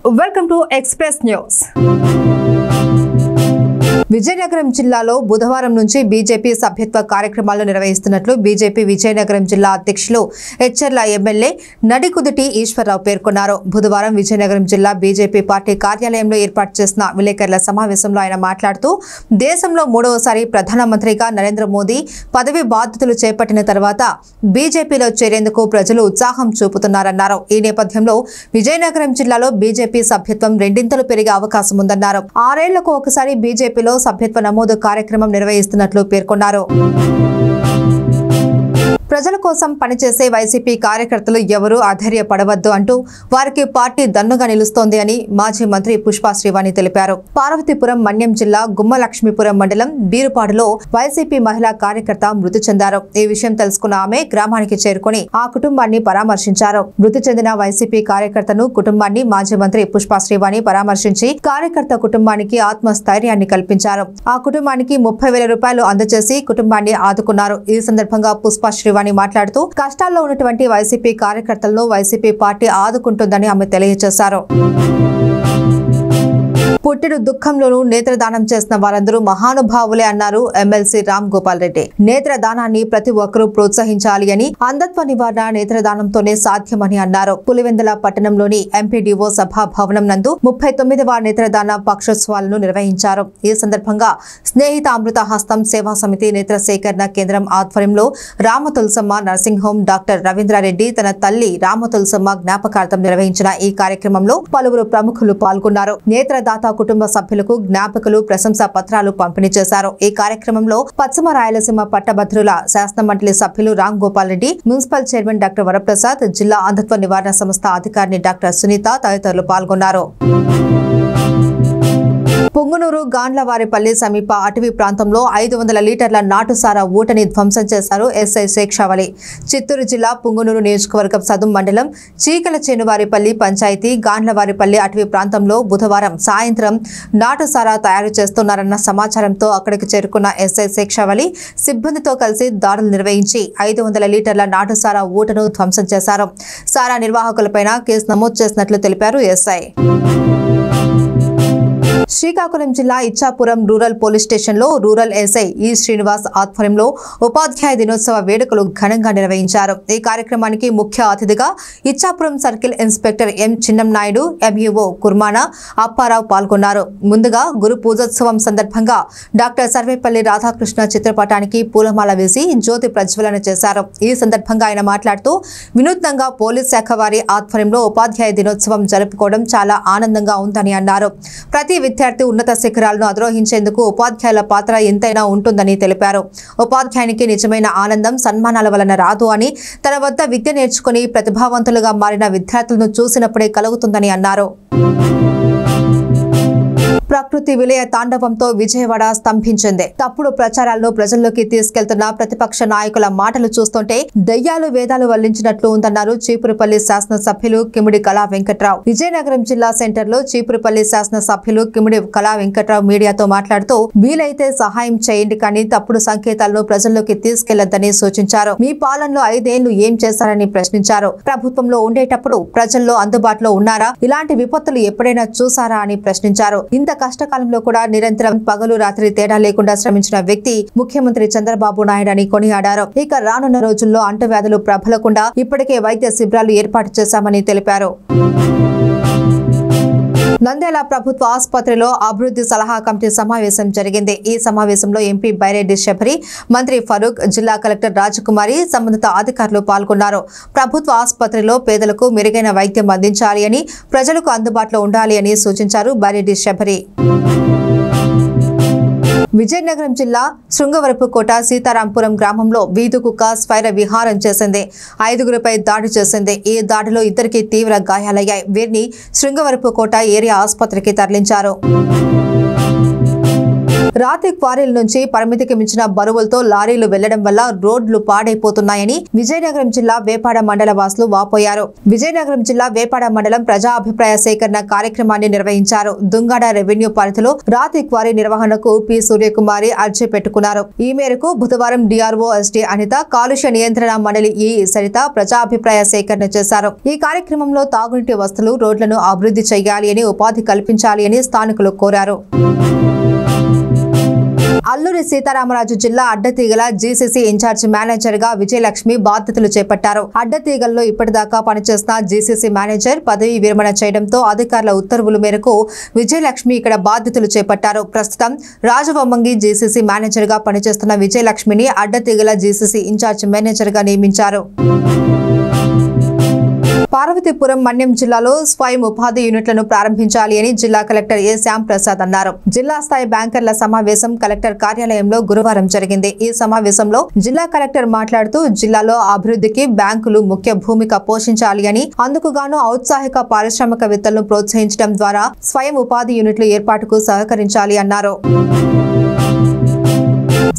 Welcome to Express News. Vizianagaram జిల్లాలో బుధవారం నుంచి బీజేపీ సభ్యత్వ కార్యక్రమాలు నిర్వహిస్తున్నట్లు బీజేపీ విజయనగరం జిల్లా అధ్యక్షులు హెచ్ఎర్ల ఎమ్మెల్యే నడికుదుటి ఈశ్వరరావు పేర్కొన్నారు. బుధవారం విజయనగరం జిల్లా బీజేపీ పార్టీ కార్యాలయంలో ఏర్పాటు చేసిన విలేకరుల సమావేశంలో ఆయన మాట్లాడుతూ దేశంలో మూడవసారి ప్రధానమంత్రిగా నరేంద్ర మోదీ పదవి బాధ్యతలు చేపట్టిన తర్వాత బీజేపీలో చేరేందుకు ప్రజలు ఉత్సాహం చూపుతున్నారన్నారు. ఈ నేపథ్యంలో విజయనగరం జిల్లాలో బీజేపీ సభ్యత్వం రెండింతలు పెరిగే అవకాశం ఉందన్నారు. 6 ఏళ్లకు ఒకసారి బీజేపీలో సభ్యత్వ నమోదు కార్యక్రమం నిర్వహిస్తున్నట్లు పేర్కొన్నారు. ప్రజల కోసం పనిచేసే వైసీపీ కార్యకర్తలు ఎవరూ అధైర్యపడవద్దు అంటూ వారికి పార్టీ దన్నుగా నిలుస్తోంది అని మాజీ మంత్రి పుష్ప శ్రీవాణి తెలిపారు. పార్వతీపురం మన్యం జిల్లా గుమ్మలక్ష్మీపురం మండలం బీరుపాడులో వైసీపీ మహిళా కార్యకర్త మృతి చెందారు. ఈ విషయం తెలుసుకున్న ఆమె గ్రామానికి చేరుకుని ఆ కుటుంబాన్ని పరామర్శించారు. మృతి చెందిన వైసీపీ కార్యకర్తను కుటుంబాన్ని మాజీ మంత్రి పుష్ప శ్రీవాణి పరామర్శించి కార్యకర్త కుటుంబానికి ఆత్మస్థైర్యాన్ని కల్పించారు. ఆ కుటుంబానికి 30,000 రూపాయలు అందజేసి కుటుంబాన్ని ఆదుకున్నారు. ఈ సందర్భంగా పుష్ప శ్రీవాణి మాట్లాడుతూ కష్టాల్లో ఉన్నటువంటి వైసీపీ కార్యకర్తలను వైసీపీ పార్టీ ఆదుకుంటుందని ఆమె తెలియజేశారు. పుట్టిన దుఃఖంలోనూ నేత్రదానం చేసిన వారందరూ మహానుభావులే అన్నారు ఎమ్మెల్సీ రామ్ గోపాల్ రెడ్డి. నేత్రదానాన్ని ప్రతి ఒక్కరూ ప్రోత్సహించాలి అని, అంధత్వ నివారణ నేత్రదానంతోనే సాధ్యమని అన్నారు. పులివెందుల పట్టణంలోని ఎంపీడీఓ సభా భవనం నందు 39వ నేత్రదాన పక్షోత్సవాలను నిర్వహించారు. ఈ సందర్భంగా స్నేహిత అమృత హస్తం సేవా సమితి నేత్ర సేకరణ కేంద్రం ఆధ్వర్యంలో Ramatulasamma nursing home doctor Ravindra Reddy తన తల్లి రామతులసమ్మ జ్ఞాపకార్థం నిర్వహించిన ఈ కార్యక్రమంలో పలువురు ప్రముఖులు పాల్గొన్నారు. నేత్రదాత కుటుంబ సభ్యులకు జ్ఞాపకులు ప్రశంసా పత్రాలు పంపిణీ చేశారు. ఈ కార్యక్రమంలో పశ్చిమ రాయలసీమ పట్టభద్రుల శాసన మండలి సభ్యులు Ram Gopal Reddy, municipal chairman doctor Varaprasad, జిల్లా అంధత్వ నివారణ సంస్థ అధికారిని డాక్టర్ సునీత తదితరులు పాల్గొన్నారు. పుంగునూరు గాండ్లవారిపల్లి సమీప అటవీ ప్రాంతంలో 500 లీటర్ల నాటుసారా ఊటని ధ్వంసం చేశారు ఎస్ఐ శేక్షావళి. చిత్తూరు జిల్లా పుంగునూరు నియోజకవర్గం సదుం మండలం చీకల చేనువారిపల్లి పంచాయతీ గాండ్లవారిపల్లి అటవీ ప్రాంతంలో బుధవారం సాయంత్రం నాటుసారా తయారు చేస్తున్నారన్న సమాచారంతో అక్కడికి చేరుకున్న ఎస్ఐ శేక్షావళి సిబ్బందితో కలిసి దాడులు నిర్వహించి 500 లీటర్ల నాటుసారా ఊటను ధ్వంసం చేశారు. సారా నిర్వాహకులపై కేసు నమోదు చేసినట్లు తెలిపారు ఎస్ఐ. శ్రీకాకుళం జిల్లా ఇచ్చాపురం రూరల్ పోలీస్ స్టేషన్లో రూరల్ ఎస్ఐ ఈ శ్రీనివాస్ ఆధ్వర్యంలో ఉపాధ్యాయ దినోత్సవ వేడుకలు ఘనంగా నిర్వహించారు. ఈ కార్యక్రమానికి ముఖ్య అతిథిగా Ichchapuram circle inspector M Chinnam Naidu, MEO Kurmana Apparao పాల్గొన్నారు. ముందుగా గురు పూజోత్సవం సందర్భంగా డాక్టర్ సర్వేపల్లి రాధాకృష్ణ చిత్రపటానికి పూలమాల వేసి జ్యోతి ప్రజ్వలన చేశారు. ఈ సందర్భంగా ఆయన మాట్లాడుతూ వినూత్నంగా పోలీస్ శాఖ వారి ఆధ్వర్యంలో ఉపాధ్యాయ దినోత్సవం జరుపుకోవడం చాలా ఆనందంగా ఉందని అన్నారు. ప్రతి విద్యార్థి ఉన్నత శిఖరాలను అధిరోహించేందుకు ఉపాధ్యాయుల పాత్ర ఎంతైనా ఉంటుందని తెలిపారు. ఉపాధ్యాయునికి నిజమైన ఆనందం సన్మానాల వలన రాదు అని, తన వద్ద విద్య నేర్చుకుని ప్రతిభావంతులుగా మారిన విద్యార్థులను చూసినప్పుడే కలుగుతుందని అన్నారు. ప్రకృతి విలయ తాండవంతో విజయవాడ స్తంభించింది. తప్పుడు ప్రచారాలను ప్రజల్లోకి తీసుకెళ్తున్న ప్రతిపక్ష నాయకుల మాటలు చూస్తుంటే దయ్యాలు వేదాలు వల్లించినట్లు ఉందన్నారు చీపురుపల్లి శాసన సభ్యులు కిమిడి కళా వెంకట్రావు. విజయనగరం జిల్లా సెంటర్ లో చీపురుపల్లి శాసన సభ్యులు కిమిడి కళా వెంకట్రావు మీడియాతో మాట్లాడుతూ వీలైతే సహాయం చేయండి, కానీ తప్పుడు సంకేతాలను ప్రజల్లోకి తీసుకెళ్లొద్దని సూచించారు. మీ పాలనలో 5 ఏళ్లు ఏం చేశారని ప్రశ్నించారు. ప్రభుత్వంలో ఉండేటప్పుడు ప్రజల్లో అందుబాటులో ఉన్నారా? ఇలాంటి విపత్తులు ఎప్పుడైనా చూసారా అని ప్రశ్నించారు. ఇంత కష్టకాలంలో కూడా నిరంతరం పగలు రాత్రి తేడా లేకుండా శ్రమించిన వ్యక్తి ముఖ్యమంత్రి చంద్రబాబు నాయుడు అని కొనియాడారు. ఇక రానున్న రోజుల్లో అంటువ్యాధులు ప్రబలకుండా ఇప్పటికే వైద్య శిబిరాలు ఏర్పాటు చేశామని తెలిపారు. నంద్యాల ప్రభుత్వ ఆసుపత్రిలో అభివృద్ధి సలహా కమిటీ సమావేశం జరిగింది. ఈ సమావేశంలో ఎంపీ బైరెడ్డి శబరి, మంత్రి ఫరూక్, జిల్లా కలెక్టర్ రాజకుమారి, సంబంధిత అధికారులు పాల్గొన్నారు. ప్రభుత్వ ఆసుపత్రిలో పేదలకు మెరుగైన వైద్యం అందించాలి అని, ప్రజలకు అందుబాటులో ఉండాలి అని సూచించారు బైరెడ్డి శబరి. విజయనగరం జిల్లా శృంగవరపుకోట సీతారాంపురం గ్రామంలో వీధి కుక్క స్వైర విహారం చేసింది. 5గురిపై దాడి చేసింది. ఈ దాడిలో 2కి తీవ్ర గాయాలయ్యాయి. వీరిని శృంగవరపుకోట ఏరియా ఆసుపత్రికి తరలించారు. రాతి క్వారీల నుంచి పరిమితికి మించిన బరువులతో లారీలు వెళ్లడం వల్ల రోడ్లు పాడైపోతున్నాయని విజయనగరం జిల్లా వేపాడ మండల వాసులు వాపోయారు. విజయనగరం జిల్లా వేపాడ మండలం ప్రజా అభిప్రాయ సేకరణ కార్యక్రమాన్ని నిర్వహించారు. దుంగాడ రెవెన్యూ పరిధిలో రాతి క్వారీ నిర్వహణకు పి సూర్యకుమారి అర్జీ పెట్టుకున్నారు. ఈ మేరకు బుధవారం డిఆర్ఓ ఎస్టీ అనిత, కాలుష్య నియంత్రణ మండలి ఈ సరిత ప్రజాభిప్రాయ సేకరణ చేశారు. ఈ కార్యక్రమంలో తాగునీటి వసతులు, రోడ్లను అభివృద్ధి చేయాలి అని, ఉపాధి కల్పించాలి అని స్థానికులు కోరారు. అల్లూరి సీతారామరాజు జిల్లా అడ్డతీగల జీసీసీ ఇన్ఛార్జి మేనేజర్ గా విజయలక్ష్మి బాధ్యతలు చేపట్టారు. అడ్డతీగల్లో ఇప్పటిదాకా పనిచేసిన జీసీసీ మేనేజర్ పదవీ విరమణ చేయడంతో అధికారుల ఉత్తర్వుల మేరకు విజయలక్ష్మి ఇక్కడ బాధ్యతలు చేపట్టారు. ప్రస్తుతం రాజవొమ్మంగి జీసీసీ మేనేజర్ గా పనిచేస్తున్న విజయలక్ష్మిని అడ్డతీగల జీసీసీ ఇన్ఛార్జి మేనేజర్ గా నియమించారు. పార్వతీపురం మన్యం జిల్లాలో స్వయం ఉపాధి యూనిట్లను ప్రారంభించాలి అని జిల్లా కలెక్టర్ ఏ శ్యామ్ ప్రసాద్ అన్నారు. జిల్లా స్థాయి బ్యాంకర్ల సమావేశం కలెక్టర్ కార్యాలయంలో గురువారం జరిగింది. ఈ సమావేశంలో జిల్లా కలెక్టర్ మాట్లాడుతూ జిల్లాలో అభివృద్ధికి బ్యాంకులు ముఖ్య భూమిక పోషించాలి అని, అందుకుగాను ఔత్సాహిక పారిశ్రామికవేత్తలను ప్రోత్సహించడం ద్వారా స్వయం ఉపాధి యూనిట్ల ఏర్పాటుకు సహకరించాలి అన్నారు.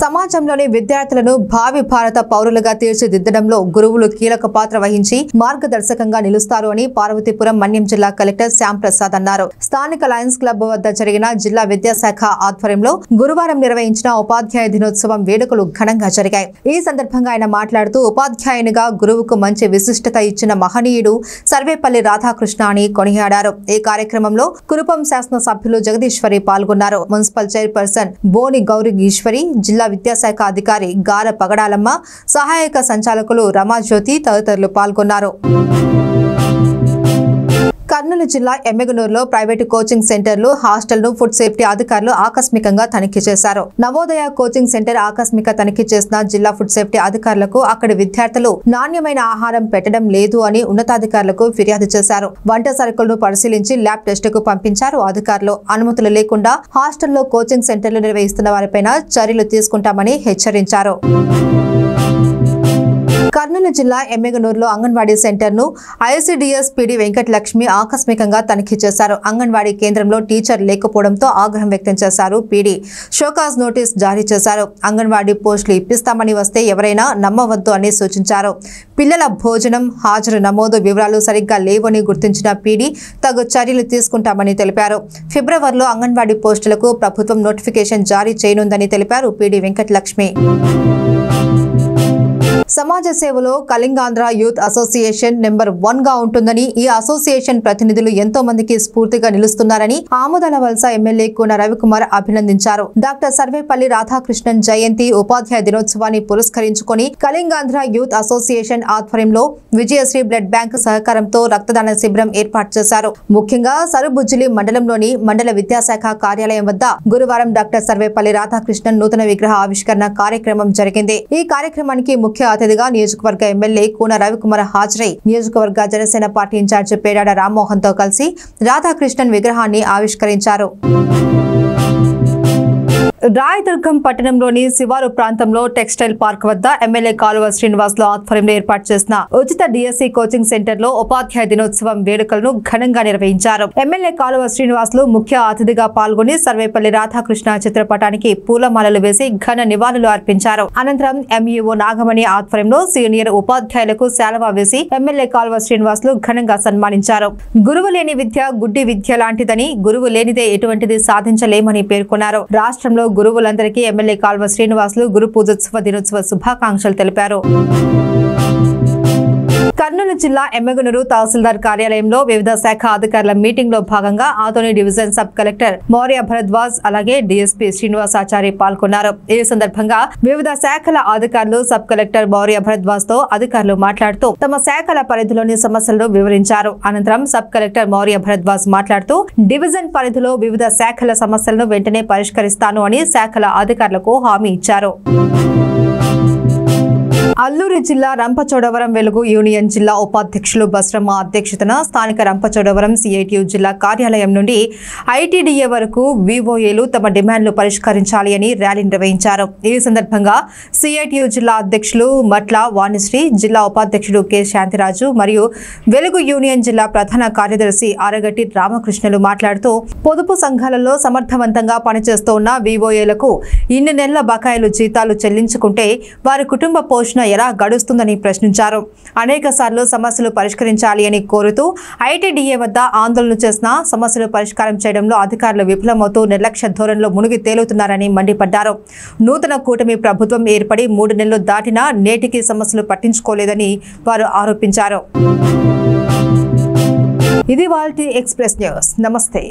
సమాజంలోని విద్యార్థులను భావి భారత పౌరులుగా తీర్చిదిద్దడంలో గురువులు కీలక పాత్ర వహించి మార్గదర్శకంగా నిలుస్తారు అని పార్వతీపురం మన్యం జిల్లా కలెక్టర్ శ్యామ్ ప్రసాద్ అన్నారు. స్థానిక లయన్స్ క్లబ్ వద్ద జరిగిన జిల్లా విద్యాశాఖ ఆధ్వర్యంలో గురువారం నిర్వహించిన ఉపాధ్యాయ దినోత్సవం వేడుకలు ఘనంగా జరిగాయి. ఈ సందర్భంగా ఆయన మాట్లాడుతూ ఉపాధ్యాయునిగా గురువుకు మంచి విశిష్టత ఇచ్చిన మహనీయుడు సర్వేపల్లి రాధాకృష్ణ అని కొనియాడారు. ఈ కార్యక్రమంలో కురుపం శాసన సభ్యులు జగదీశ్వరి పాల్గొన్నారు. మున్సిపల్ చైర్పర్సన్ బోని గౌరి ఈశ్వరి, జిల్లా విద్యాశాఖ అధికారి గార పగడాలమ్మ, సహాయక సంచాలకులు రమాజ్యోతి తదితరులు పాల్గొన్నారు. కర్నూలు జిల్లా ఎమ్మెగనూరులో ప్రైవేటు కోచింగ్ సెంటర్లు, హాస్టల్ను ఫుడ్ సేఫ్టీ అధికారులు ఆకస్మికంగా తనిఖీ చేశారు. నవోదయ కోచింగ్ సెంటర్ ఆకస్మిక తనిఖీ చేసిన జిల్లా ఫుడ్ సేఫ్టీ అధికారులకు అక్కడి విద్యార్థులు నాణ్యమైన ఆహారం పెట్టడం లేదు అని ఉన్నతాధికారులకు ఫిర్యాదు చేశారు. వంట సరుకులను పరిశీలించి ల్యాబ్ టెస్టుకు పంపించారు అధికారులు. అనుమతులు లేకుండా హాస్టల్లో కోచింగ్ సెంటర్లు నిర్వహిస్తున్న వారిపైన చర్యలు తీసుకుంటామని హెచ్చరించారు. కర్నూలు జిల్లా ఎమ్మెగనూరులో అంగన్వాడీ సెంటర్ ను ఐసీడీఎస్ పీడీ వెంకటలక్ష్మి ఆకస్మికంగా తనిఖీ చేశారు. అంగన్వాడీ కేంద్రంలో టీచర్ లేకపోవడంతో ఆగ్రహం వ్యక్తం చేశారు. పీడీ షోకాజ్ నోటీస్ జారీ చేశారు. అంగన్వాడీ పోస్టులు ఇప్పిస్తామని వస్తే ఎవరైనా నమ్మవద్దు అని సూచించారు. పిల్లల భోజనం, హాజరు నమోదు వివరాలు సరిగ్గా లేవని గుర్తించిన పీడీ తగు చర్యలు తీసుకుంటామని తెలిపారు. ఫిబ్రవరిలో అంగన్వాడీ పోస్టులకు ప్రభుత్వం నోటిఫికేషన్ జారీ చేయనుందని తెలిపారు పీడీ వెంకటలక్ష్మి. సమాజ సేవలో కళింగాంధ్ర యూత్ అసోసియేషన్ నెంబర్ 1 గా ఉంటుందని, ఈ అసోసియేషన్ ప్రతినిధులు ఎంతో మందికి స్ఫూర్తిగా నిలుస్తున్నారని ఆముదాల వలస ఎమ్మెల్యే కూన రవికుమార్ అభినందించారు. డాక్టర్ సర్వేపల్లి రాధాకృష్ణన్ జయంతి ఉపాధ్యాయ దినోత్సవాన్ని పురస్కరించుకొని కళింగాంధ్ర యూత్ అసోసియేషన్ ఆధ్వర్యంలో విజయశ్రీ బ్లడ్ బ్యాంక్ సహకారంతో రక్తదాన శిబిరం ఏర్పాటు చేశారు. ముఖ్యంగా సరుబుజ్జిలి మండలంలోని మండల విద్యాశాఖ కార్యాలయం వద్ద గురువారం డాక్టర్ సర్వేపల్లి రాధాకృష్ణన్ నూతన విగ్రహ ఆవిష్కరణ కార్యక్రమం జరిగింది. ఈ కార్యక్రమానికి ముఖ్య అతిథిగా నియోజకవర్గ ఎమ్మెల్యే కూన రవికుమార్ హాజరై నియోజకవర్గ జనసేన పార్టీ ఇన్ఛార్జి పేడాడ రామ్మోహన్ తో కలిసి రాధాకృష్ణన్ విగ్రహాన్ని ఆవిష్కరించారు. రాయదుర్గం పట్టణంలోని శివారు ప్రాంతంలో టెక్స్టైల్ పార్క్ వద్ద ఎమ్మెల్యే కాలువ శ్రీనివాసులు ఆధ్వర్యంలో ఏర్పాటు చేసిన ఉచిత డిఎస్సి కోచింగ్ సెంటర్ లో ఉపాధ్యాయ దినోత్సవం వేడుకలను ఘనంగా నిర్వహించారు. ఎమ్మెల్యే కాలువ శ్రీనివాసులు ముఖ్య అతిథిగా పాల్గొని సర్వేపల్లి రాధాకృష్ణ చిత్రపటానికి పూలమాలలు వేసి ఘన నివాళులు అర్పించారు. అనంతరం ఎంఈఓ నాగమణి ఆధ్వర్యంలో సీనియర్ ఉపాధ్యాయులకు శాలువా వేసి ఎమ్మెల్యే కాలువ శ్రీనివాసులు ఘనంగా సన్మానించారు. గురువు లేని విద్య గుడ్డి విద్య లాంటిదని, గురువు లేనిదే ఎటువంటిది సాధించలేమని పేర్కొన్నారు. రాష్ట్రంలో గురువులందరికీ ఎమ్మెల్యే కాల్వ శ్రీనివాసులు గురు పూజోత్సవ దినోత్సవ శుభాకాంక్షలు తెలిపారు. కర్నూలు జిల్లా ఎమ్మెగనూరు తహసీల్దార్ కార్యాలయంలో వివిధ శాఖ అధికారుల మీటింగ్ లో భాగంగా Adoni division sub collector Maurya Bharadwaj అలాగే డీఎస్పీ శ్రీనివాసాచారి పాల్గొన్నారు. ఈ సందర్భంగా వివిధ శాఖల అధికారులు సబ్ కలెక్టర్ మౌర్య భరద్వాజ్ తో అధికారులు మాట్లాడుతూ తమ శాఖల పరిధిలోని సమస్యలను వివరించారు. అనంతరం సబ్ కలెక్టర్ మౌర్య భరద్వాజ్ మాట్లాడుతూ డివిజన్ పరిధిలో వివిధ శాఖల సమస్యలను వెంటనే పరిష్కరిస్తాను అని శాఖల అధికారులకు హామీ ఇచ్చారు. అల్లూరి జిల్లా రంపచోడవరం వెలుగు యూనియన్ జిల్లా ఉపాధ్యక్షులు బస్రమ్మ అధ్యక్షతన స్థానిక రంపచోడవరం సిఐటియు జిల్లా కార్యాలయం నుండి ఐటీడీఏ వరకు వివోఏలు తమ డిమాండ్లు పరిష్కరించాలి అని ర్యాలీ నిర్వహించారు. ఈ సందర్భంగా సిఐటియు జిల్లా అధ్యక్షులు మట్ల వాణిశ్రీ, జిల్లా ఉపాధ్యక్షుడు కె శాంతిరాజు మరియు వెలుగు యూనియన్ జిల్లా ప్రధాన కార్యదర్శి ఆరగట్టి రామకృష్ణులు మాట్లాడుతూ పొదుపు సంఘాలలో సమర్థవంతంగా పనిచేస్తున్న వివోఏలకు ఇన్ని నెలల బకాయిలు జీతాలు చెల్లించుకుంటే వారి కుటుంబ పోషణ ఎలా గడుస్తుందని ప్రశ్నించారు. అనేక సార్లు సమస్యలు పరిష్కరించాలి అని కోరుతూ ఐటీడీఏ వద్ద ఆందోళన చేసిన సమస్యలు పరిష్కారం చేయడంలో అధికారులు విఫలమవుతూ నిర్లక్ష్య ధోరణిలో మునిగి తేలుతున్నారని మండిపడ్డారు. నూతన కూటమి ప్రభుత్వం ఏర్పడి 3 నెలలు దాటినా నేటికి సమస్యలు పట్టించుకోలేదని వారు ఆరోపించారు. ఇది వాల్టీ ఎక్స్ప్రెస్ న్యూస్. నమస్తే.